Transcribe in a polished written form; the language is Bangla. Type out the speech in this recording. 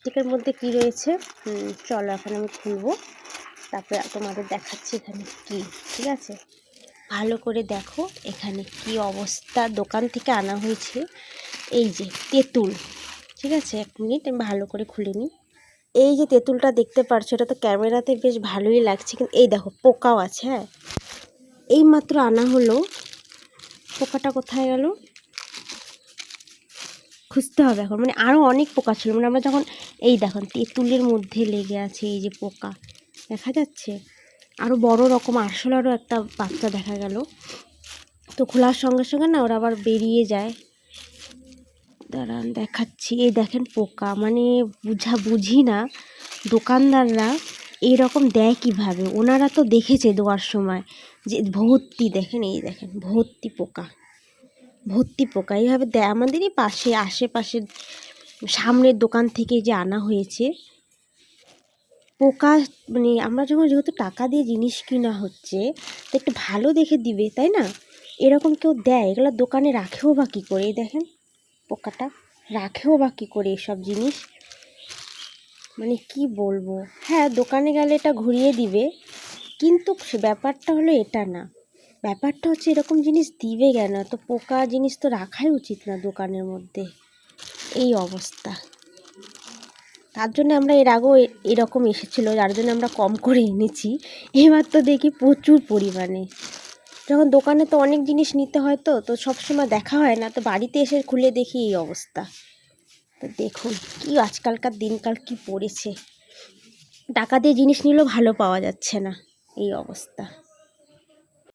প্লাস্টিকের মধ্যে কি রয়েছে চলো এখন আমি খুলবো, তারপরে তোমাদের দেখাচ্ছি এখানে কি। ঠিক আছে, ভালো করে দেখো এখানে কি অবস্থা। দোকান থেকে আনা হয়েছে এই যে তেঁতুল। ঠিক আছে, 1 মিনিট আমি ভালো করে খুলে নিই। এই যে তেঁতুলটা দেখতে পারছো, এটা তো ক্যামেরাতে বেশ ভালোই লাগছে, কিন্তু এই দেখো পোকাও আছে। হ্যাঁ, এই মাত্র আনা হলো, পোকাটা কোথায় গেল খুঁজতে হবে এখন। মানে আরও অনেক পোকা ছিল, মানে আমরা যখন এই দেখুন তেঁতুলের মধ্যে লেগে আছে এই যে পোকা দেখা যাচ্ছে। আরও বড় রকম আরশোলারও একটা বাচ্চা দেখা গেল। তো খোলার সঙ্গে সঙ্গে না ওরা আবার বেরিয়ে যায়। দাঁড়ান দেখাচ্ছি, এই দেখেন পোকা। মানে বুঝি না দোকানদাররা এইরকম দেয় কিভাবে। ওনারা তো দেখেছে দেওয়ার সময় যে ভর্তি, দেখেন এই দেখেন ভর্তি পোকা, ভর্তি পোকা এইভাবে দেয়। আমাদেরই পাশে আশেপাশে সামনের দোকান থেকে যে আনা হয়েছে পোকা। মানে আমরা যখন যেহেতু টাকা দিয়ে জিনিস কিনা হচ্ছে তো একটু ভালো দেখে দিবে, তাই না? এরকম কেউ দেয়? এগুলো দোকানে রাখেও বা কী করে? এই দেখেন পোকাটা রাখেও বা কী করে এসব জিনিস, মানে কি বলবো। হ্যাঁ, দোকানে গেলে এটা ঘুরিয়ে দিবে, কিন্তু ব্যাপারটা হলো এটা না। ব্যাপারটা হচ্ছে এরকম জিনিস দিবে কেন? তো পোকা জিনিস তো রাখাই উচিত না দোকানের মধ্যে। এই অবস্থা। তার জন্য আমরা এর আগেও এরকম এসেছিলো, যার জন্য আমরা কম করে এনেছি। এবার তো দেখি প্রচুর পরিমাণে। যখন দোকানে তো অনেক জিনিস নিতে হয়, তো সবসময় দেখা হয় না, তো বাড়িতে এসে খুলে দেখি এই অবস্থা। তো দেখুন কি আজকালকার দিনকাল কি পড়েছে। টাকা দিয়ে জিনিস নিলেও ভালো পাওয়া যাচ্ছে না, এই অবস্থা।